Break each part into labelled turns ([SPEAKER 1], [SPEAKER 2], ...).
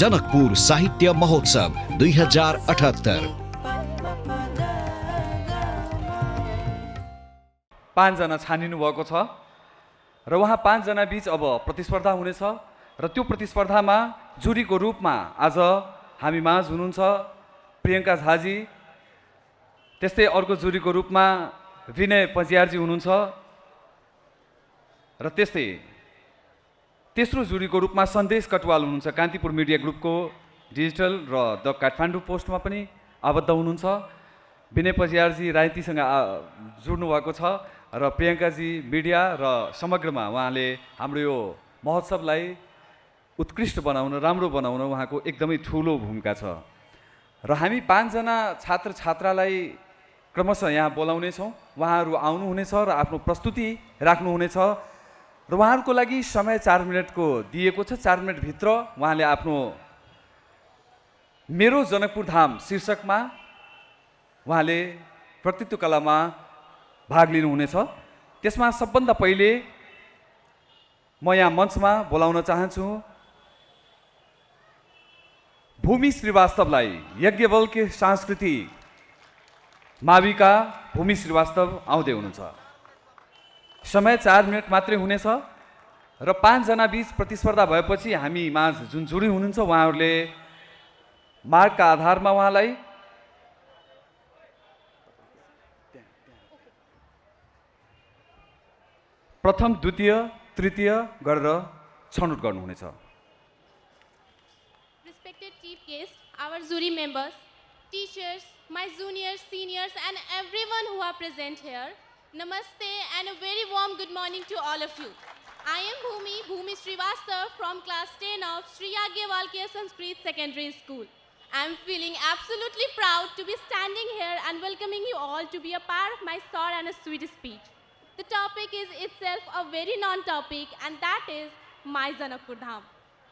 [SPEAKER 1] जनकपुर साहित्य महोत्सव 2078।
[SPEAKER 2] 5 जना छानिनु भएको छ र उहाँ 5 जना बीच अब प्रतिस्पर्धा हुनेछ र त्यो प्रतिस्पर्धामा जुरीको रूपमा आज हामी माझ हुनुहुन्छ प्रियङ्का झाजी, त्यस्तै अर्को जुरीको रूपमा विनय पजियारजी हुनुहुन्छ र त्यस्तै तेस्रो जुरीको रूपमा सन्देश कटवाल हुनुहुन्छ, कान्तिपुर मिडिया ग्रुपको डिजिटल र द काठमाडौँ पोस्टमा पनि आबद्ध हुनुहुन्छ। विनय पजियारजी राजनीतिसँग जुड्नु भएको छ र प्रियङ्काजी मिडिया र समग्रमा उहाँले हाम्रो यो महोत्सवलाई उत्कृष्ट बनाउन, राम्रो बनाउन उहाँको एकदमै ठुलो भूमिका छ र हामी 5 जना छात्र छात्रालाई क्रमशः यहाँ बोलाउनेछौँ। उहाँहरू आउनुहुनेछ र आफ्नो प्रस्तुति राख्नुहुनेछ र उहाँहरूको लागि समय 4 मिनटको दिएको छ। 4 मिनटभित्र उहाँले आफ्नो मेरो जनकपुर धाम शीर्षकमा उहाँले व्यक्तित्व कलामा भाग लिनुहुनेछ। त्यसमा सबभन्दा पहिले म यहाँ मञ्चमा बोलाउन चाहन्छु भूमि श्रीवास्तवलाई। यज्ञवल्क्य सांस्कृतिक माविका भूमि श्रीवास्तव आउँदै हुनुहुन्छ। समय 4 मिनट मात्रै हुनेछ र 5 जना बीच प्रतिस्पर्धा भएपछि हामी माझ जुन जुडी हुनुहुन्छ उहाँहरूले मार्कका आधारमा उहाँलाई प्रथम, द्वितीय, तृतीय गरेर छनौट गर्नुहुनेछ।
[SPEAKER 3] Respected chief guests, our jury members, teachers, my juniors, seniors and everyone who are present here, namaste and a very warm good morning to all of you. I am Bhumi Srivastav from class 10 of Sri Yagyavalkya Sanskrit Secondary School. I am feeling absolutely proud to be standing here and welcoming you all to be a part of my short and a sweet speech. The topic is itself a very non-topic, and that is my Janakpur Dham.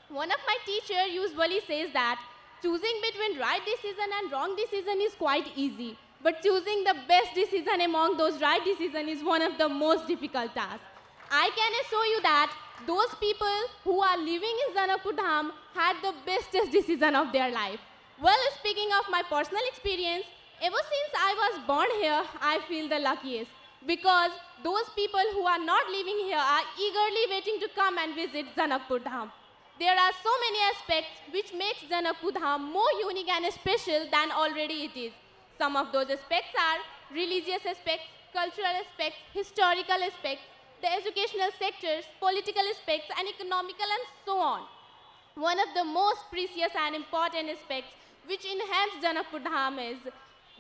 [SPEAKER 3] One of my teachers usually says that choosing between right decision and wrong decision is quite easy, but choosing the best decision among those right decisions is one of the most difficult tasks. I can assure you that those people who are living in Janakpur Dham had the bestest decision of their life. Well, speaking of my personal experience, ever since I was born here, I feel the luckiest, because those people who are not living here are eagerly waiting to come and visit Janakpur Dham. There are so many aspects which makes Janakpur Dham more unique and special than already it is. Some of those aspects are religious aspects, cultural aspects, historical aspects, the educational sectors, political aspects, and economical, and so on. One of the most precious and important aspects which enhance Janakpur Dham is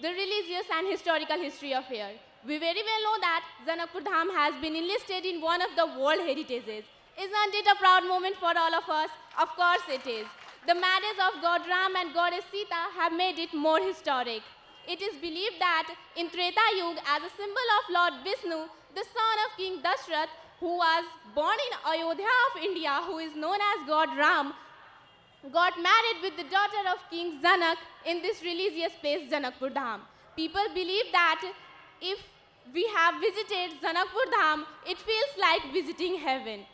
[SPEAKER 3] the religious and historical history of here. We very well know that Janakpur Dham has been enlisted in one of the World Heritages. Isn't it a proud moment for all of us? Of course it is. The marriage of God Ram and Goddess Sita have made it more historic. It is believed that in Treta Yuga, as a symbol of Lord Vishnu, the son of King Dashrath, who was born in Ayodhya of India, who is known as God Ram, got married with the daughter of King Janak in this religious place, Janakpur Dham. People believe that if we have visited Janakpur Dham, it feels like visiting heaven.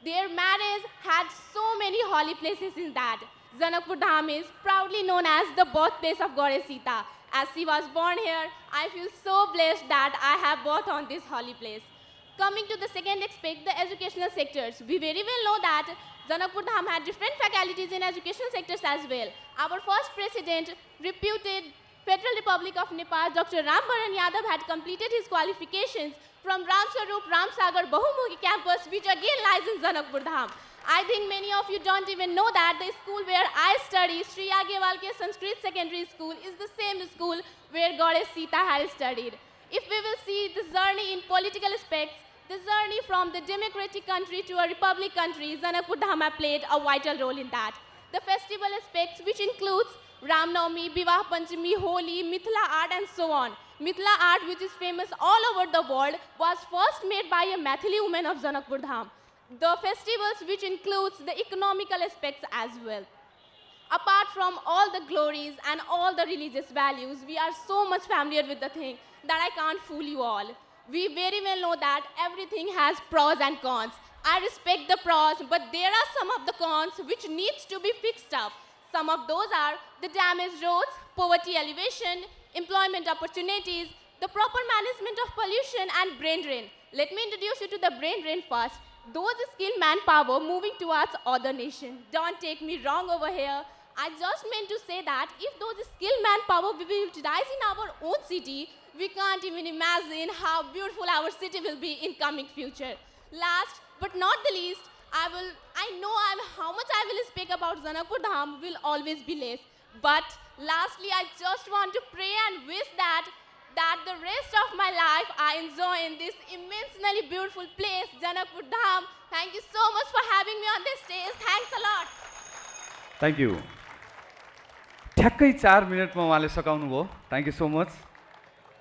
[SPEAKER 3] Their marriage had so many holy places in that. Janakpur Dham is proudly known as the birthplace of Goddess Sita. As she was born here, I feel so blessed that I have birth on this holy place. Coming to the second aspect, the educational sectors. We very well know that Janakpur Dham had different faculties in educational sectors as well. Our first president, reputed Federal Republic of Nepal, Dr. Ram Baran Yadav, had completed his qualifications from Ramswarup Ramsagar Bahumukhi campus, which again lies in Janakpur Dham. I think many of you don't even know that the school where I study, Sri Yagyavalkya Sanskrit Secondary School, is the same school where Goddess Sita had studied. If we will see the journey in political aspects, the journey from the democratic country to a republic country, Janakpur Dham played a vital role in that. The festival aspects, which includes Ram Navami, Vivah Panchami, Holi, Mithila art, and so on. Mithila art, which is famous all over the world, was first made by a Maithili woman of Janakpur Dham. The festivals, which includes the economical aspects as well. Apart from all the glories and all the religious values, we are so much familiar with the thing that I can't fool you all. We very well know that everything has pros and cons. I respect the pros, but there are some of the cons which needs to be fixed up. Some of those are the damaged roads, poverty elevation, employment opportunities, the proper management of pollution and brain drain. Let me introduce you to the brain drain first. Those skilled manpower moving towards other nation. Don't take me wrong over here. I just meant to say that if those skilled manpower we will utilize in our own city, we can't even imagine how beautiful our city will be in coming future. Last but not the least, I know how much I will speak about Janakpur Dham will always be less. But lastly, I just want to pray and wish that the rest of my life I enjoy in this immensely beautiful place, Janakpur Dham. Thank you so much for having me on this stage. Thanks a lot.
[SPEAKER 2] Thank you. ठ्याक्कै 4 मिनटमा उहाँले सकाउनु भयो। Thank you so much.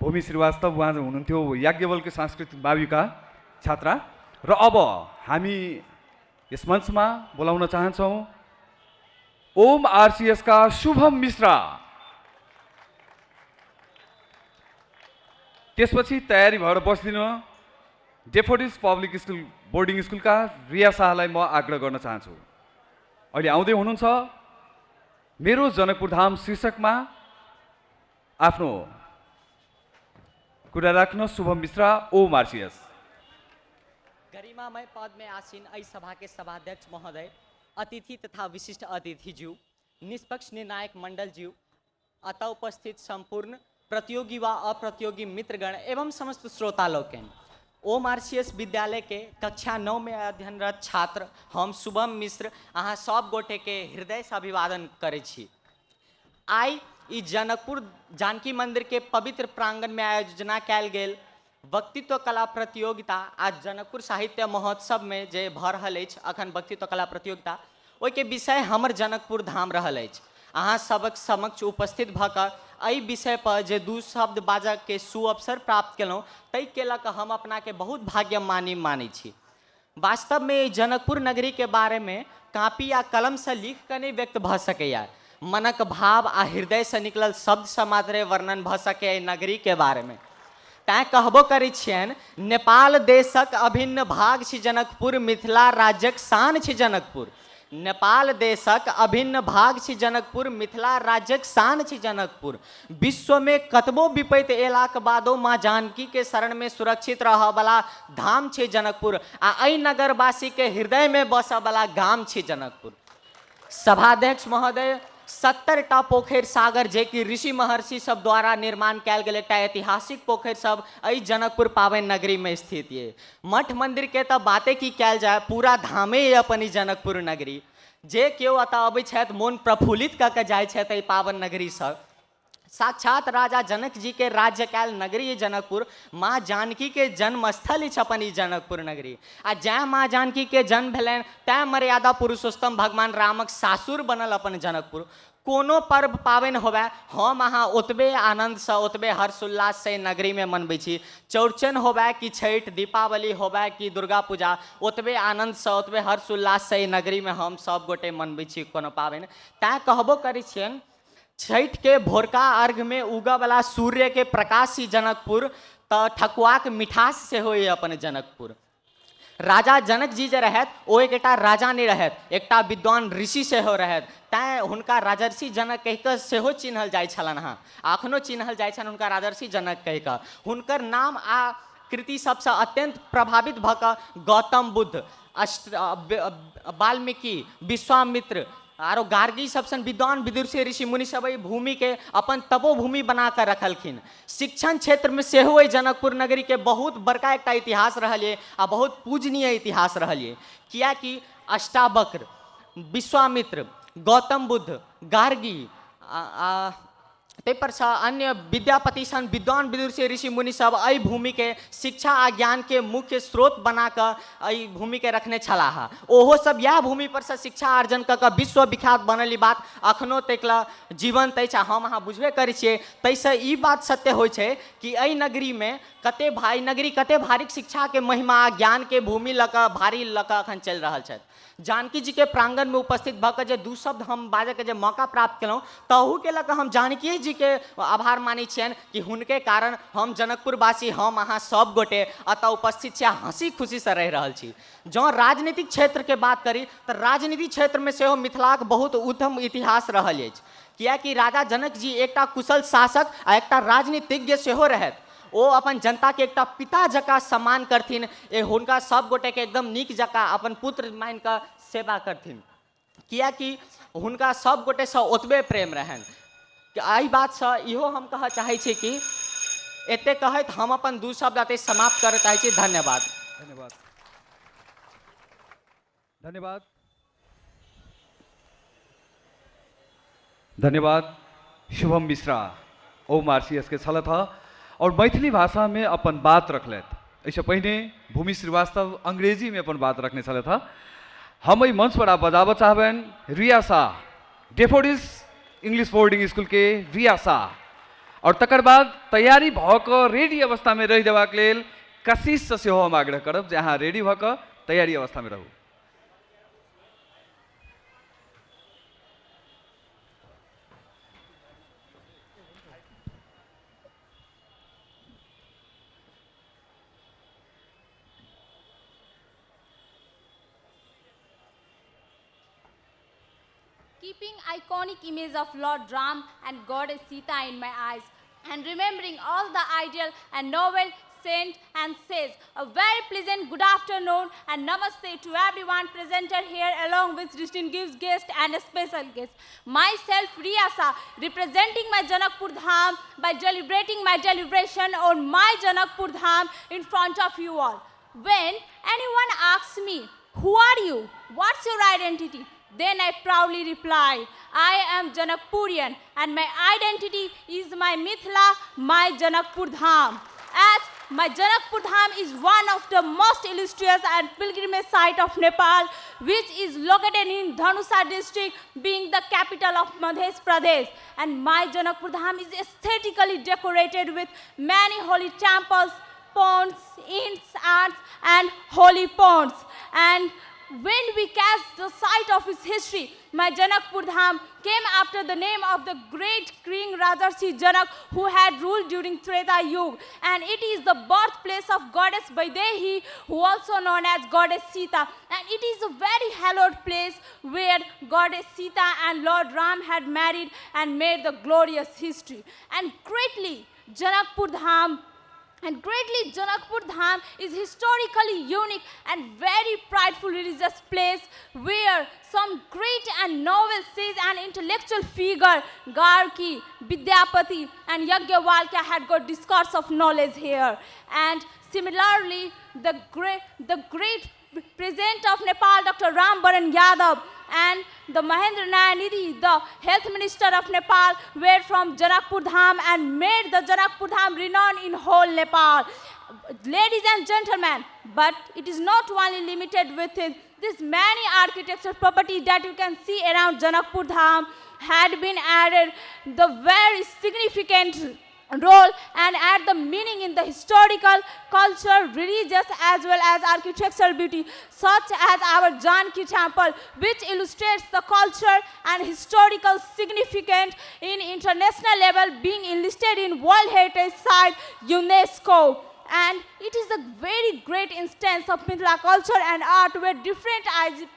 [SPEAKER 2] Bhumi Shrivastava उहाँ हुनुहुन्थ्यो याज्ञवल्क्य सांस्कृतिक माविका छात्रा र अब हामी यस मञ्चमा बोलाउन चाहन्छौँ ओम आरसीएस का शुभम मिश्रा। त्यसपछि तयारी भएर बस्दिनु डेफोडिस पब्लिक स्कुल बोर्डिङ स्कुलका रिया शाहलाई म आग्रह गर्न चाहन्छु। अहिले आउँदै हुनुहुन्छ मेरो जनकपुर धाम शीर्षकमा आफ्नो कुरा राख्न शुभम मिश्रा ओम आरसीएस।
[SPEAKER 4] गरिमामय पद में आसीन ऐ सभा के सभाध्यक्ष महोदय, अतिथि तथा विशिष्ट अतिथिज्यू, निष्पक्ष निर्णायक मंडलज्यू, अतः उपस्थित संपूर्ण प्रतियोगी व अप्रतियोगी मित्रगण एवं समस्त श्रोता लोकन, ओम आरसीएस विद्यालय के कक्षा 9 में अध्ययनरत छात्र हम शुभम मिश्र अहाँ सब गोटे के हृदय से अभिवादन करे छी। आई ई जनकपुर जानकी मंदिर के पवित्र प्रांगण में आयोजना कैल गेल वक्तित्व कला प्रतियोगिता आज जनकपुर साहित्य महोत्सव में जे भ रहल अछि अखन वक्तित्व कला प्रतियोगिता ओहि के विषय हमर जनकपुर धाम रहल अछि। अहाँ सबक समक्ष उपस्थित भ कऽ एहि विषय पर जे 2 शब्द बाजऽ के सुअवसर प्राप्त केलहुँ ताहि के लऽ कऽ हम अपना के बहुत भाग्यमानी मानी छी। वास्तव में जनकपुर नगरी के बारे में कापी या कलम से लिख कर नहीं व्यक्त भ सकैया, मनक भाव आ हृदय से निकलल शब्द से मात्रे वर्णन भ सकै नगरी के बारे में। तैं कहबो करै छियनि नेपाल देशक अभिन्न भाग छी जनकपुर, मिथिला राज्यक शान छी जनकपुर। नेपाल देशक अभिन्न भाग छी जनकपुर, मिथिला राज्यक शान छी जनकपुर। विश्व में कतबो विपैत एलाक बादो माँ जानकी के शरण में सुरक्षित रह वाला धाम छी जनकपुर आ एहि नगरवासी के हृदय में बस वाला गाम छी जनकपुर। सभाध्यक्ष महोदय, 70टा पोखरि सागर जे कि ऋषि महर्षि सब द्वारा निर्माण कैल गेल एकटा ऐतिहासिक पोखरि सब एहि जनकपुर पावन नगरी में स्थित ये। मठ मंदिर के तो बातें की कैल जाए, पूरा धामे ये अपन जनकपुर नगरी। जे केओ अतः अबै छथि मोन प्रफुल्लित कऽ के जाइ छथि एहि पावन नगरी से। साक्षात राजा जनक जी के राज्य कैल नगरी ये जनकपुर, माँ जानकी के जन्म स्थल अपन जनकपुर नगरी। आ जै माँ जानकी के जन्म भेलनि तै मर्यादा पुरुषोत्तम भगवान रामक सासुर बनल अपन जनकपुर। कोनो पर्व पावन होवे हम अहाँ ओतबे आनंद से ओतबे हर्षोल्लास से नगरी में मनबै छी। चौड़चन होवे कि छठ, दीपावली होवे कि दुर्गा पूजा, ओतबे आनंद से ओतबे हर्षोल्लास से नगरी में हम सब गोटे मनबै छी कोनो पावन। तैं कहबो करै छियनि छठ के भोरका अर्घ में उगऽ वाला सूर्य के प्रकाश ही जनकपुर, तो ठकुआक मिठास से होय अपन जनकपुर। राजा जनक जी जे रहत ओ एकटा राजा नहीं रहत, एकटा विद्वान ऋषि से हो रहत। तैं हुनका राजर्षि जनक कहि कऽ सेहो चिन्हल जाइ छलनि हँ, अखनो चिन्हल जाइ छनि हुनका राजर्षि जनक कहि कऽ। हुनकर नाम आ कृति सबसे अत्यंत प्रभावित भऽ कऽ गौतम बुद्ध, वाल्मीकि, विश्वामित्र आरो गार्गी सब सन विद्वान विदुषी ऋषि मुनि सब भूमि के अपन तपोभूमि बना कर रखलखिन। शिक्षण क्षेत्र में सेहो जनकपुर नगरी के बहुत बड़का एक इतिहास रही आ बहुत पूजनीय इतिहास रही। कियाकि अष्टावक्र, विश्वामित्र, गौतम बुद्ध, गार्गी ते पर अन्य विद्यापति सन विद्वान विदुषी ऋषि मुनि सब एहि भूमि के शिक्षा आ ज्ञान के मुख्य स्रोत बना कर एहि भूमि के रखने छलाह। ओहो सब यह भूमि पर से शिक्षा अर्जन कऽ विश्व विख्यात बनल बात अखनो तक जीवंत अछि। हम अहाँ बुझबे करै छियै। तैसे ई बात सत्य होइ छै कि एहि नगरी में कते भारी शिक्षा के महिमा ज्ञान के भूमि लऽ कऽ भारी लऽ कऽ अखन चलि रहल छथि। जानकी जी के प्रांगण में उपस्थित भऽ जे दू शब्द हम बाजे के जे मौका प्राप्त केलहुँ तहू के लऽ कऽ हम जानकी जी के आभार मानै छियनि कि हुनके कारण हम जनकपुरवासी हम अहाँ सब गोटे एतऽ उपस्थित छी, हँसी खुशी से रहि रहल छी। जँ राजनीतिक क्षेत्र के बात करी तऽ राजनीतिक क्षेत्र में सेहो मिथिलाक बहुत उत्तम इतिहास रहल अछि, कियाकि राजा जनक जी एकटा कुशल शासक आ एकटा राजनीतिज्ञ सेहो रहथि। ओ अपन जनता के एकटा पिता जकाँ सम्मान करथिन, हुनका सब गोटे के एकदम नीक जकाँ अपन पुत्र मान कऽ सेवा करथिन, कियाकि हुनका सब गोटे से ओतबे प्रेम रहनि। एहि बात से इहो हम कहऽ चाहै छी कि एते कहैत हम अपन दू शब्द एते समाप्त करऽ चाहै छी। धन्यवाद।
[SPEAKER 2] धन्यवाद। धन्यवाद। धन्यवाद शुभम मिश्रा OMRCS के छलथ और मैथिली भाषा में अपन बात रखलथि। इससे पहले भूमि श्रीवास्तव अंग्रेजी में अपन बात रखने छलथ। हम ई मंच पर आप बजाबऽ चाहबन रिया शाह, डेफोडिस इंग्लिश बोर्डिंग स्कूल के रिया शाह, और तकर बाद तैयारी भऽ कऽ रेडी अवस्था में रहि देबाक लेल कशिश से सेहो हम आग्रह करब जे अहाँ रेडी भऽ कऽ तैयारी अवस्था में रहू।
[SPEAKER 5] Keeping iconic image of Lord Ram and Goddess Sita in my eyes, and remembering all the ideal and noble saint and says, a very pleasant good afternoon and namaste to everyone presented here along with distinguished guests and special guests. Myself Riyasa, representing my Janakpur Dham by deliberating my deliberation on my Janakpur Dham in front of you all. When anyone asks me, who are you? What's your identity? Then I proudly reply, I am Janakpurian and my identity is my Mithila, my Janakpur Dham. As my Janakpur Dham is one of the most illustrious and pilgrimage site of Nepal, which is located in Dhanusa district, being the capital of Madhya Pradesh. And my Janakpur Dham is aesthetically decorated with many holy temples, ponds, inns, arts, and holy ponds. And when we cast the sight of its history, my Janakpur Dham came after the name of the great King Rajarsi Janak, who had ruled during Treta Yuga, and it is the birthplace of goddess Vaidehi, who also known as goddess Sita, and it is a very hallowed place where goddess Sita and Lord Ram had married and made the glorious history. And greatly Janakpur Dham is historically unique and very prideful religious place where some great and noble sages and intellectual figure, Gargi, Vidyapati and Yajnavalkya had got discourse of knowledge here. And similarly, the great President of Nepal, Dr. Ram Baran Yadav, and the Mahendra Nayanidhi, the Health Minister of Nepal, were from Janakpur Dham and made the Janakpur Dham renowned in whole Nepal. Ladies and gentlemen, but it is not only limited with it. This many architectural properties that you can see around Janakpur Dham had been added the very significant role and add the meaning in the historical, cultural, religious as well as architectural beauty, such as our Janki temple, which illustrates the culture and historical significance in international level, being enlisted in World Heritage Site UNESCO. And it is a very great instance of Mithila culture and art where different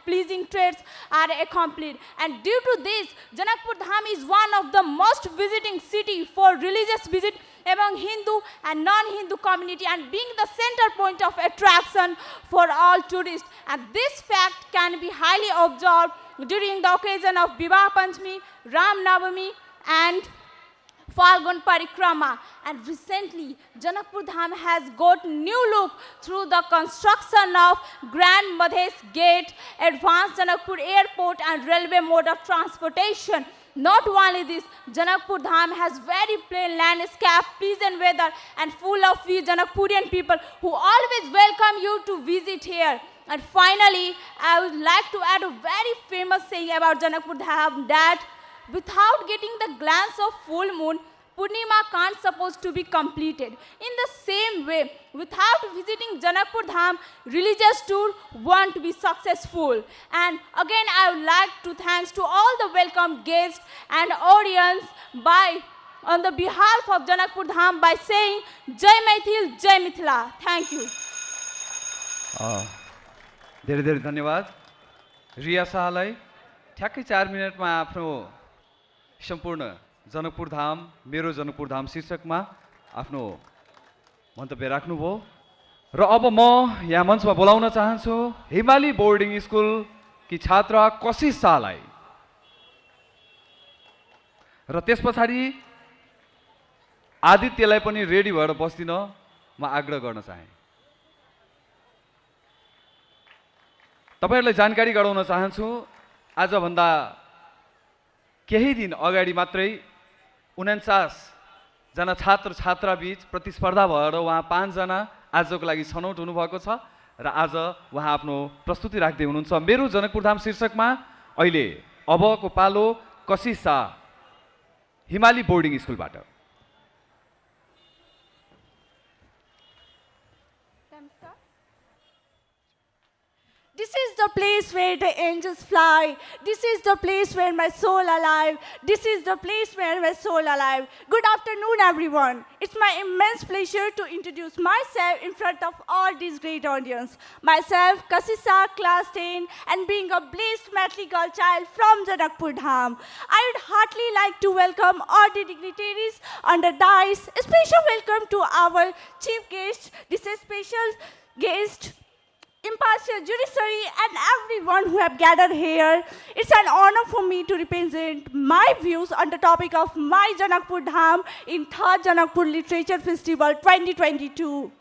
[SPEAKER 5] pleasing traits are accomplished. And due to this, Janakpur Dham is one of the most visiting city for religious visit among Hindu and non-Hindu community and being the center point of attraction for all tourists. And this fact can be highly observed during the occasion of Vivah Panchami, Ram Navami and Falgun Parikrama. And recently, Janakpur Dham has got new look through the construction of Grand Madhesh Gate, advanced Janakpur Airport and railway mode of transportation. Not only this, Janakpur Dham has very plain landscape, pleasant weather and full of we Janakpurian people who always welcome you to visit here. And finally, I would like to add a very famous saying about Janakpur Dham that without getting the glance of full moon, Purnima can't supposed to be completed. In the same way, without visiting Janakpur Dham, religious tour won't be successful. And again, I would like to thanks to all the welcome guests and audience on the behalf of Janakpur Dham by saying Jai Maithil, Jai Mithila. Thank you.
[SPEAKER 2] धेरै धेरै धन्यवाद रिया शाहलाई ठ्याक्कै 4 मिनटमा आफ्नो सम्पूर्ण जनकपुर धाम मेरो जनकपुर धाम शीर्षकमा आफ्नो मन्तव्य राख्नुभयो र अब म यहाँ मञ्चमा बोलाउन चाहन्छु हिमाली बोर्डिङ स्कुल की छात्रा कशिश शाहलाई र त्यस पछाडि आदित्यलाई पनि रेडी भएर बस्दिन म आग्रह गर्न चाहे। तपाईहरुलाई जानकारी गराउन चाहन्छु आजभन्दा केही दिन अगाडि मात्रै 49 जना छात्र छात्रा बीच प्रतिस्पर्धा भएर उहाँ 5 जना आजको लागि छनौट हुनुभएको छ र आज उहाँ आफ्नो प्रस्तुति राख्दै हुनुहुन्छ मेरो जनकपुर धाम शीर्षकमा। अहिले अबको पालो कशिश शाह हिमाली बोर्डिङ स्कुलबाट।
[SPEAKER 6] This is the place where the angels fly. This is the place where my soul alive. This is the place where my soul alive. Good afternoon, everyone. It's my immense pleasure to introduce myself in front of all this great audience. Myself, Kashish Shah, class 10, and being a blessed Maithili girl child from Janakpur Dham. I would heartily like to welcome all the dignitaries under dais. A special welcome to our chief guest. This is special guest, impartial judiciary, and everyone who have gathered here. It's an honor for me to represent my views on the topic of my Janakpur Dham in 3rd Janakpur Literature Festival 2022.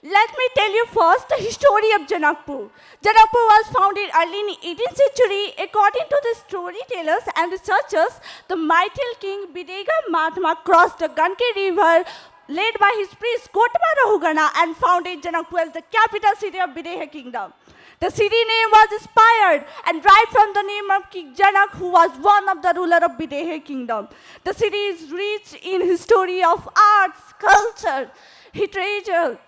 [SPEAKER 6] Let me tell you first the history of Janakpur. Janakpur was founded early in 18th century. According to the storytellers and researchers, the Maithil king Bidega Mahatma crossed the Ganki river led by his priest Kotama Rahugana and founded Janakpur as the capital city of Videha kingdom. The city name was inspired and derived from the name of King Janak, who was one of the ruler of Videha kingdom. The city is rich in history of arts, culture, literature,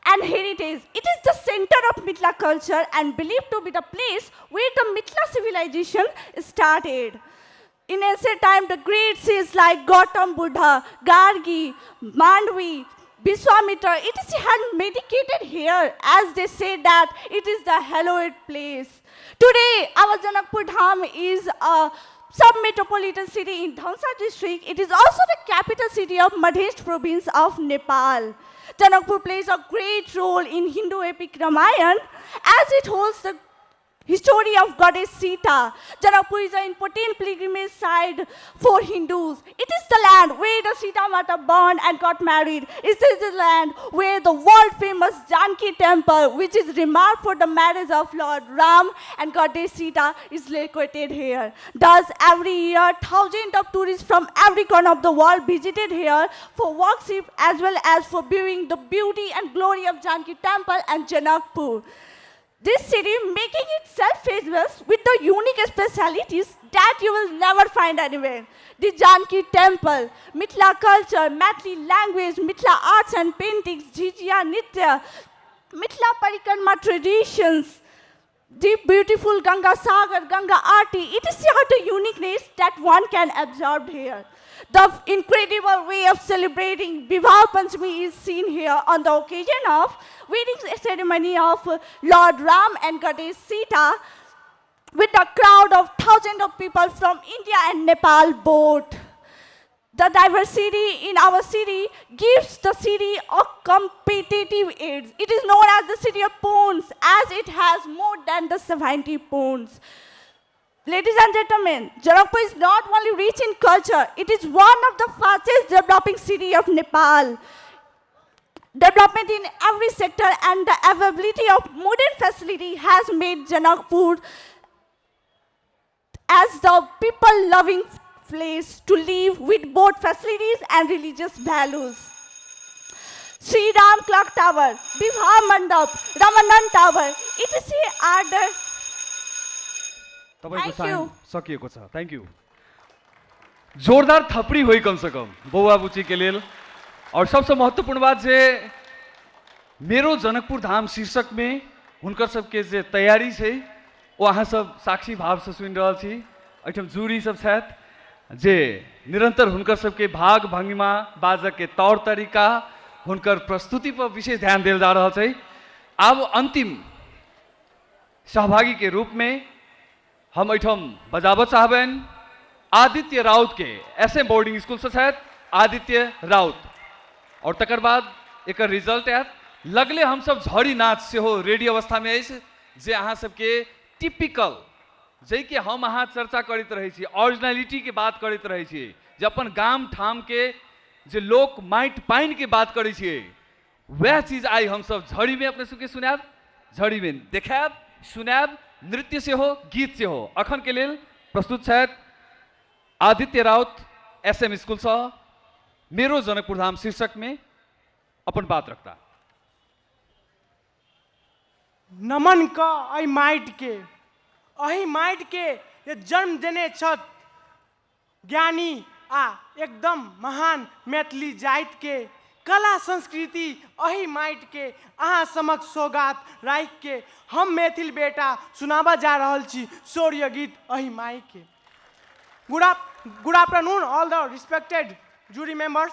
[SPEAKER 6] and heritage. It is the center of Mithila culture and believed to be the place where the Mithila civilization started. In ancient time, the great sages like Gautam Buddha, Gargi, Mandvi, Vishwamitra, had medicated here, as they say that it is the hallowed place. Today, our Janakpur Dham is a sub-metropolitan city in Dhamsa district. It is also the capital city of Madhya province of Nepal. Janakpur plays a great role in Hindu epic Ramayana as it holds the history of goddess Sita. Janakpur is an important pilgrimage site for Hindus. It is the land where the Sita Mata born and got married. It is the land where the world-famous Janki temple, which is remarked for the marriage of Lord Ram and goddess Sita, is located here. Thus, every year, thousands of tourists from every corner of the world visited here for worship as well as for viewing the beauty and glory of Janki temple and Janakpur. This city making itself famous with the unique specialities that you will never find anywhere. The Janki temple, Mithila culture, Maithili language, Mithila arts and paintings, Jhijia Nitya, Mithila Parikrama traditions, the beautiful Ganga Sagar, Ganga Aarti. It is the uniqueness that one can absorb here. The incredible way of celebrating Vivah Panchami is seen here on the occasion of wedding ceremony of Lord Ram and goddess Sita, with a crowd of thousands of people from India and Nepal both. The diversity in our city gives the city a competitive edge. It is known as the city of ponds, as it has more than the 70 ponds. Ladies and gentlemen, Janakpur is not only rich in culture, it is one of the fastest developing cities of Nepal. Development in every sector and the availability of modern facility has made Janakpur as the people-loving place to live with both facilities and religious values. Sri Ram Clock Tower, Vivah Mandap, Ramanan Tower, etc. are the
[SPEAKER 2] तपाईको time सकिएको छ। Thank you. जोरदार थपड़ी हुई कम से कम बउआ बुची के लिए। और सबसे महत्वपूर्ण बात जे मेरो जनकपुर धाम शीर्षक में हुनकर सबके जे तैयारी है वो अहाँ सब साक्षी भाव से सुनि रहल छी। एठम जूरी सब छथि जे निरंतर हुनकर सबके भाग भंगिमा बाजक के तौर तरीका हुनकर प्रस्तुति पर विशेष ध्यान देल जा रहा है। अब अंतिम सहभागी के रूप में हम एठम बजाब चाहबन आदित्य राउत के एसएम बोर्डिंग स्कूल से छथि आदित्य राउत। और तकर बाद एक रिजल्ट आयत लगले हम सब झड़ी नाच से हो रेडी अवस्था में अछि जे अहाँ सबके टिपिकल जै के हम अहाँ चर्चा करते रहे छी ओरिजिनलिटी के बात करते रहे छी जे अपन गाम ठाम के जे लोक माइट पाइन के बात करे छी वह चीज आई हम सब झड़ी में अपने सबके सुनाब झड़ी में देखाब सुनाब नृत्य से हो गीत से हो। अखन के लेल प्रस्तुत छथि आदित्य राउत एसएम स्कूल से मेरो जनकपुर धाम शीर्षक में अपन बात रखता।
[SPEAKER 7] नमन का अहि माइट के ये जन्म देने छत ज्ञानी आ एकदम महान मैथिली जाति के कला संस्कृति अहि माइट के अहाँ समक्ष सौगात राख के हम मैथिल बेटा सुनाबा जा रहल छी शौर्य गीत अहि माई के। Good afternoon, all the respected jury members,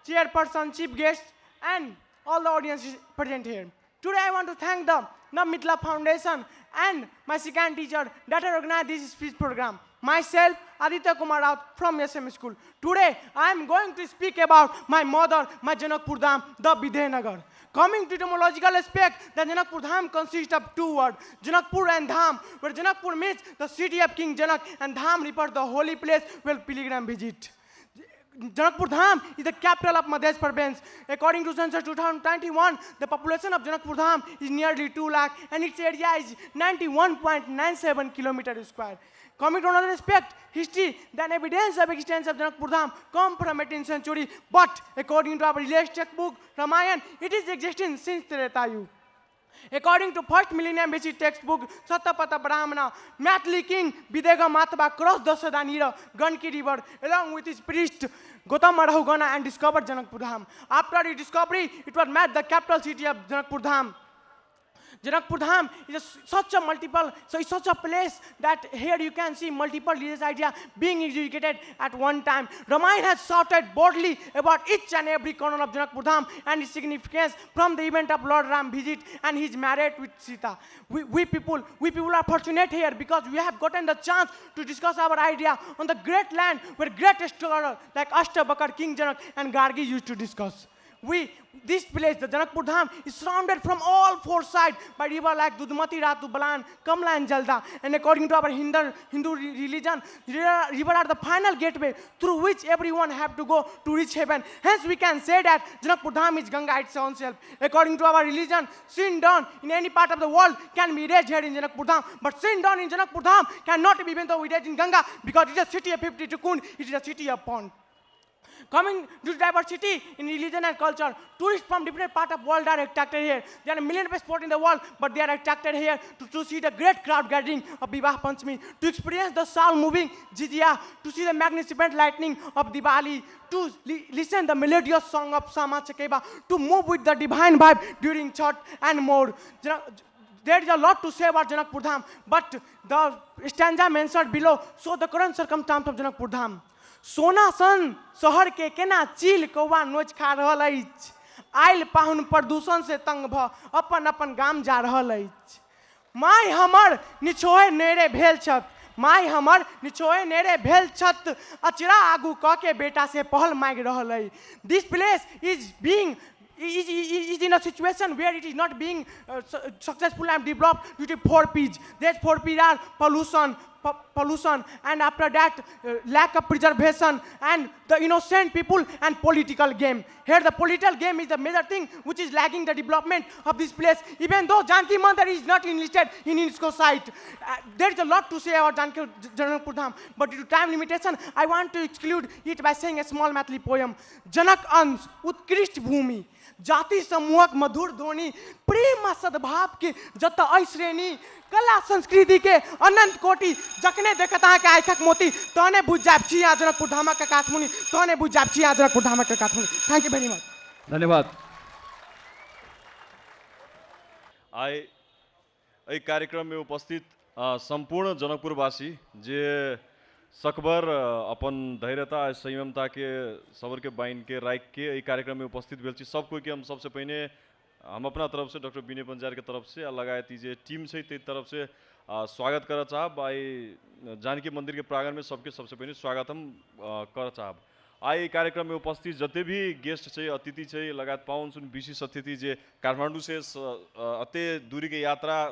[SPEAKER 7] chairperson, chief guests, and all the audience present here. Today I want to thank the Navmitla Foundation and my second teacher that organized this speech program. Myself, Aditya Kumar Raut from SM School. Today I am going to speak about my mother, my Janakpur Dham, the Vidhayanagar. Coming to etymological aspect, the Janakpur Dham consists of two words, Janakpur and Dham, where Janakpur means the city of King Janak and Dham refers to the holy place where pilgrims visit. Janakpur Dham is the capital of Madhya province. According to census 2021, the population of Janakpur Dham is nearly 2 lakh and its area is 91.97 kilometers square. Coming to another aspect, history, then evidence of existence of Janakpur Dham come from 18th century, but according to our religious textbook, Ramayana, it is existing since Treta Yuga. According to first millennium BC textbook, Satapata Brahmana, Mathli king Videga Mataba crossed the Sadanira, Ganki river, along with his priest Gautama Rahugana and discovered Janakpur Dham. After his discovery, it was made the capital city of Janakpur Dham. Janakpur Dham is such a place that here you can see multiple religious ideas being executed at one time. Ramayana has shouted boldly about each and every corner of Janakpur Dham and its significance from the event of Lord Ram visit and his marriage with Sita. We people are fortunate here because we have gotten the chance to discuss our idea on the great land where great explorers like Ashtabakar, King Janak and Gargi used to discuss. This place, the Janakpur Dham, is surrounded from all four sides by river like Dudmati, Ratu, Balan, Kamla and Jalda. And according to our Hindu religion, river are the final gateway through which everyone have to go to reach heaven. Hence we can say that Janakpur Dham is Ganga its own self. According to our religion, sin done in any part of the world can be erased here in Janakpur Dham. But sin done in Janakpur Dham cannot be even though erased in Ganga because it is a city of 50 Tukun, it is a city of pond. Coming to diversity in religion and culture, tourists from different parts of the world are attracted here. There are millions of sports in the world, but they are attracted here to see the great crowd gathering of Vivah Panchami, to experience the soul-moving Jizya, to see the magnificent lightning of Diwali, to listen the melodious song of Sama Chakeba, to move with the divine vibe during Chhat and more. There is a lot to say about Janakpur Dham, but the stanza mentioned below show the current circumstance of Janakpur Dham. सोना सन शहर के केना चील कौवा नोच खा रहल अछि आइल पाहुन प्रदूषण से तंग भ अपन अपन गाम जा रहल अछि माय हमर निछोए नेरे भेल छत माय हमर निछोए नेरे भेल छत अचरा आगू क के बेटा से पहल मांग रहल अछि this place is being is in a situation where it is not being successful and developed due to 4 P's. These 4 P's are pollution, and after that lack of preservation and the innocent people and political game. Here the political game is the major thing which is lagging the development of this place. Even though Janki Mandir is not enlisted in UNESCO site, there is a lot to say about Janakpur Dham, but due to time limitation, I want to exclude it by saying a small Mathli poem. Janak Ans, Utkrisht Bhumi, जाति समूहक मधुर ध्वनि प्रेम सद्भाव के जत ऐश्रेणी कला संस्कृति के अनंत कोटि जखने देखत अहाँ के आँखक मोती तहने बुझ जाब छी यहाँ जनकपुर धाम के काठमुनि तहने बुझ जाब छी यहाँ जनकपुर धाम के काठमुनि थैंक यू वेरी मच
[SPEAKER 2] धन्यवाद।
[SPEAKER 8] आइ एहि कार्यक्रम में उपस्थित संपूर्ण जनकपुरवासी जे सकबर अपन धैर्यता आ संयमता के सबर के बाइन के राख के एहि कार्यक्रम में उपस्थित भेल छी सब कोई के हम सबसे पहले हम अपना तरफ से डॉक्टर विनय बंजार के तरफ से लगायत जे टीम से तरफ से स्वागत कर चाहब। आई जानकी मंदिर के प्रांगण में सबके सबसे पहले स्वागत हम कर चाहब। आई कार्यक्रम में उपस्थित जते भी गेस्ट छे अतिथि छे लगायत पावन सुन विशेष अतिथि जे काठमांडू से अते दूरी के यात्रा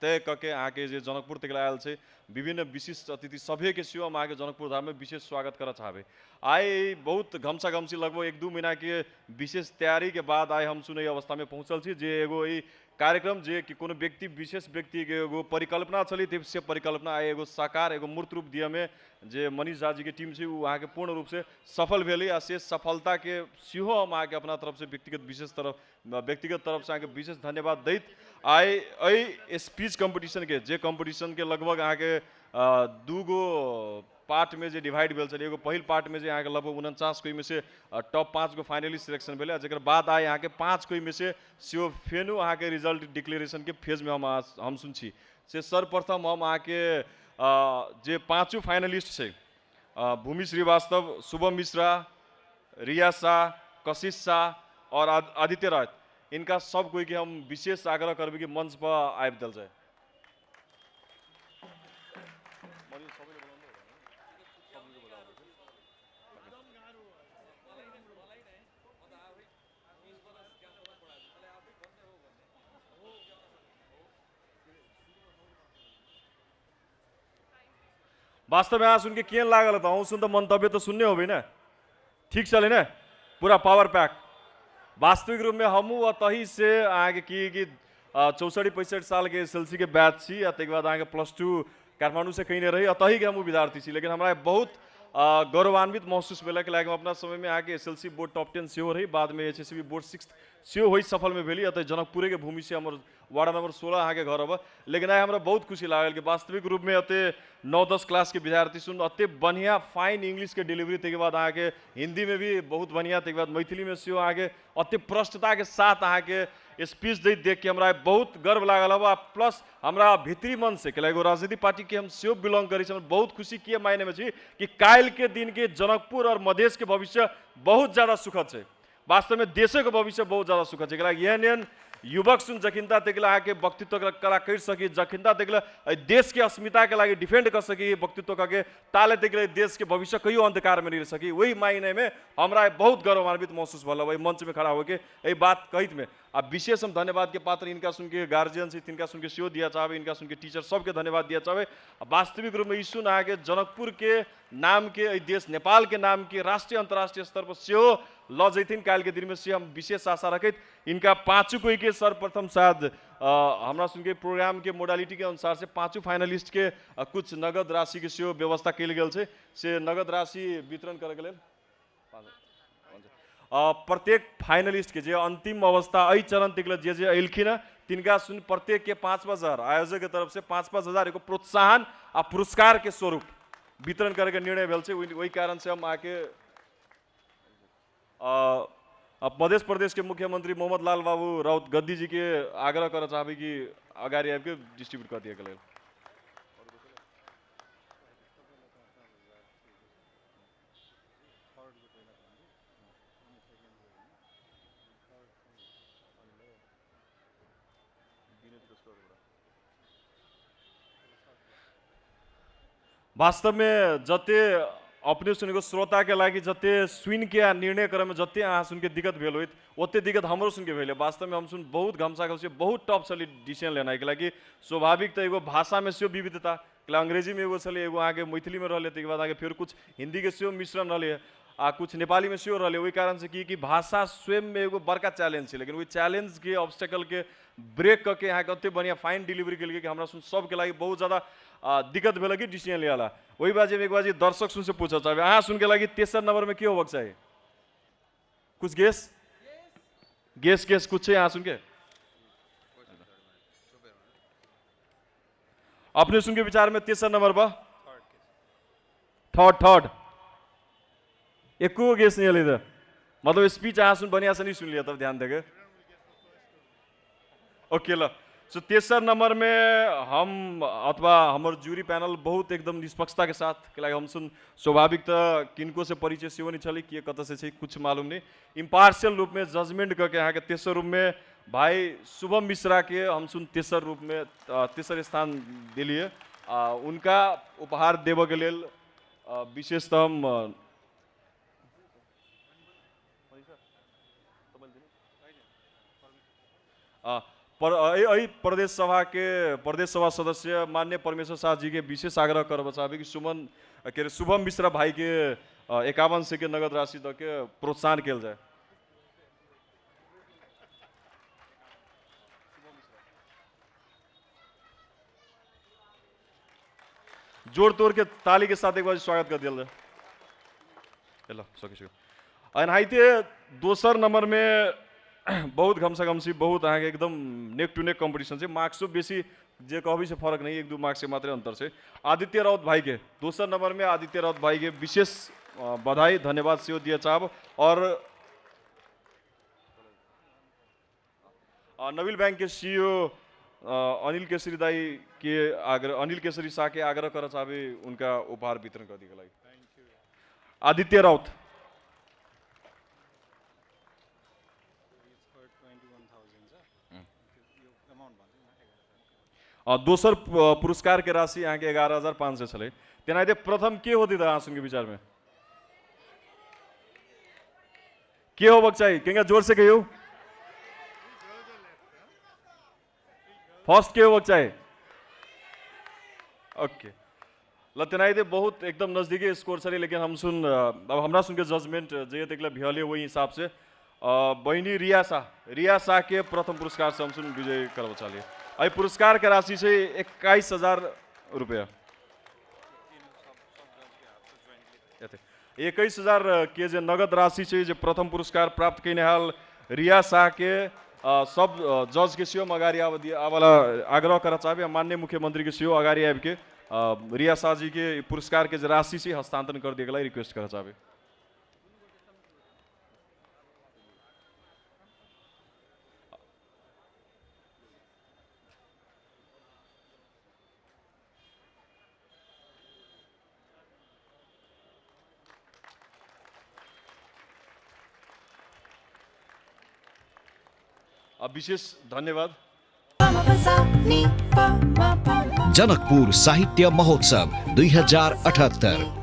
[SPEAKER 8] तय करके अहाँ के जे जनकपुर तक आयल छे विभिन्न विशिष्ट अतिथि सभे के सेवा हम अहाँ के जनकपुर धाम में विशेष स्वागत कर चाहबे। आई बहुत घमसा घमसी लगभग 1-2 महीना के विशेष तैयारी के बाद आई हम सुने अवस्था में पहुंचल छी जे एगो ई कार्यक्रम जे कि कोनो व्यक्ति विशेष व्यक्ति के एगो परिकल्पना चली से परिकल्पना आई एगो साकार एगो मूर्त रूप दिया में जे मनीष झा जी के टीम से वहाँ के पूर्ण रूप से सफल भेली आ से सफलता के सेहो हम आके अपना तरफ से व्यक्तिगत तरफ से आके विशेष धन्यवाद दैत आई एहि स्पीच कंपटीशन के जे कंपटीशन के लगभग अहाँ के 2 गो पार्ट में जे डिवाइड भेल छल एगो पहिल पार्ट में जे अहाँ के लगभग 49 कोई में से टॉप 5 गो फाइनलिस्ट सिलेक्शन भेले जेकर बाद आए अहाँ के 5 कोई में से सेओ फेनु अहाँ के रिजल्ट डिक्लेरेशन के फेज में हम सुन छी से सर्वप्रथम हम अहाँ के जे 5 फाइनलिस्ट छे भूमि श्रीवास्तव, शुभम मिश्रा, रिया शाह, कशिश शाह और आदित्य राय इनका सब कोई के हम विशेष आग्रह करबे कि मंच पर आबि दल जाए। वास्तव में यहाँ सुन के केन लागल था सुन तो मंतव्य तो सुनने हो ना ठीक चले ना पूरा पावर पैक। वास्तविक रूप में हमू अतही से आगे की 64-65 साल के SLC के बैच छी आ बाद आगे +2 काठमांडू से कहीं नहीं रही अतही के हमू विद्यार्थी छी लेकिन हमारा बहुत गौरवान्वित महसूस भेल कि हम अपना समय में आगे SLC बोर्ड टॉप 10 सेहो रही बाद में HSCB बोर्ड 6 सेहो हो सफल में भेली अतः जनकपुरे के भूमि से हमारे वार्ड नंबर 16 अहाँ के घर अब लेकिन आई हमरा बहुत खुशी लागल कि वास्तविक रूप में अते 9-10 क्लास के विद्यार्थी सुन अते बढ़िया फाइन इंग्लिश के डिलीवरी तक बाद अहाँ के हिंदी में भी बहुत बढ़िया तक बाद मैथिली में सेहो अहाँ के अते प्रष्टता के साथ अहाँ के स्पीच देख के हमरा बहुत गर्व लागल अब प्लस हमरा भीतरी मन से कि एगो राजनीतिक पार्टी के हम सेहो बिलोंग करी छी बहुत खुशी के मायने में छी कि काल के दिन के जनकपुर और मधेश के भविष्य बहुत ज्यादा सुखद है। वास्तव में देशों के भविष्य बहुत ज्यादा सुखद है एहन युवक सुन जखिनता तकला अहाँ के व्यक्तित्व कला कर सकी जखिनता तकला देश के अस्मिता के लगी डिफेंड कर सकी व्यक्तित्व करके ताले तकले देश के भविष्य कहियो अंधकार में नहीं रह सकी वही मायने में हमरा बहुत गौरवान्वित महसूस भल वही मंच में खड़ा होके यही बात कहित में अब विशेष हम धन्यवाद के पात्र इनका सुन के गार्जियन से इनका सुन के सेहो दिया चाहे इनका सुन के टीचर सबके धन्यवाद दिया चाहे। वास्तविक रूप में ई सुन आगे जनकपुर के नाम के देश नेपाल के नाम के राष्ट्रीय अंतर्राष्ट्रीय स्तर पर सेहो ल जैथिन काल के दिन में से हम विशेष आशा रखित इनका 5 कोई के सर्वप्रथम शायद हमरा सुन के प्रोग्राम के मोडालिटी के अनुसार से 5 फाइनलिस्ट के कुछ नगद राशि के सेहो व्यवस्था कल गेल छे से नगद राशि वितरण करे के लेल प्रत्येक फाइनलिस्ट के जे अंतिम अवस्था एहि चरण तक जे अखिन तिनका सुन प्रत्येक के 5,000 आयोजक के तरफ से 5,000 एगो प्रोत्साहन आ पुरस्कार के स्वरूप वितरण करे के निर्णय भेल छे। वही कारण से हम आके अब मध्य प्रदेश के मुख्यमंत्री मोहम्मद लाल बाबू राउत गद्दी जी के आग्रह कर चाहबे कि अगाड़ी आबि के डिस्ट्रीब्यूट कर दिया गेल। वास्तव में जते अपने सुन के श्रोता के लगी जते सुन के निर्णय करे में जते अहाँ सुन के दिक्कत भेल होइत ओते दिक्कत हमरो सुन के भेल। वास्तव में हम सुन बहुत घमसा घमसी बहुत टफ चली डिसीजन लेना के लगी स्वाभाविक तो एगो भाषा में से विविधता अंग्रेजी में एगो चले एगो आगे मैथिली में रहले तक बाद आगे फिर कुछ हिंदी के सेहो मिश्रण रहले आ कुछ नेपाली में सेहो रहले वही कारण से कि भाषा स्वयं में एगो बड़का चैलेंज है लेकिन वही चैलेंज के ऑब्स्टेकल के ब्रेक करके यहाँ के बढ़िया फाइन डिलीवरी के लिए कि हमरा सुन सबके लगी बहुत ज़्यादा दिक्कत भेल कि डिसीजन लियाला वही बाजी में एक बाजी दर्शक सुन से पूछा चाहे अहाँ सुन के लगी तेसर नंबर में क्यों होगा चाहिए कुछ गेस कुछ है यहाँ सुन के अपने सुन के विचार में तेसर नंबर पर थर्ड एको गेस नहीं हले इधर मतलब स्पीच यहाँ सुन बनिया से नहीं सुन लिया तब ध्यान देके ओके ल सो तेसर नंबर में हम अथवा हमारे जूरी पैनल बहुत एकदम निष्पक्षता के साथ के लगे हम सुन स्वाभाविक तो किनको से परिचय से नहीं चले कि कत से कुछ मालूम नहीं इम्पार्शियल रूप में जजमेंट करके यहाँ के तेसर रूप में भाई शुभम मिश्रा के हम सुन तेसर रूप में तेसर स्थान दिलिए उनका उपहार देव के लिए विशेषतः हम प्रदेश सभा सदस्य माननीय परमेश्वर शाह जी के विशेष आग्रह कर बचावे कि सुमन के शुभम मिश्रा भाई के 51 से के नगद राशि द के प्रोत्साहन किया जाए। जोड़ तोड़ के ताली के साथ एक बार स्वागत कर दिया जाए। हेलो दोसर नंबर में बहुत घमसा घमसी बहुत अहाँ एकदम नेक टू नेक कंपटीशन से मार्क्सो बेसी जे कहबी से फर्क नहीं 1-2 मार्क्स से मात्र अंतर से आदित्य राउत भाई के दोसर नंबर में आदित्य राउत भाई के विशेष बधाई धन्यवाद से दिया चाहब और नवील बैंक के सीईओ अनिल केसरी दाई के आग्रह अनिल केसरी शाह के आग्रह कर चाहे उनका उपहार वितरण कर दिए आदित्य राउत दोसर पुरस्कार के राशि यहाँ के 11,500 चले तेनाते प्रथम के होती था आसन के विचार में के हो बक चाहिए कहेंगे जोर से कहियो फर्स्ट के हो बक चाहिए ओके ल तेनाते बहुत एकदम नजदीकी स्कोर चले लेकिन हम सुन अब हमरा सुन के जजमेंट जे तकला भिहले वही हिसाब से बहनी रिया शाह के प्रथम पुरस्कार से हम सुन विजय करवा चाहिए आई पुरस्कार के राशि से 21,000 रुपया 21,000 के जे नगद राशि से जे प्रथम पुरस्कार प्राप्त करने हाल रिया शाह के सब जज के सीओ अगाडि आवाला आग्रह कर चाहे माननीय मुख्यमंत्री के सीओ अगाडि आबि के रिया शाह जी के पुरस्कार के राशि से हस्तांतरण कर दिए रिक्वेस्ट कर चाहे। विशेष धन्यवाद।
[SPEAKER 1] जनकपुर साहित्य महोत्सव 2078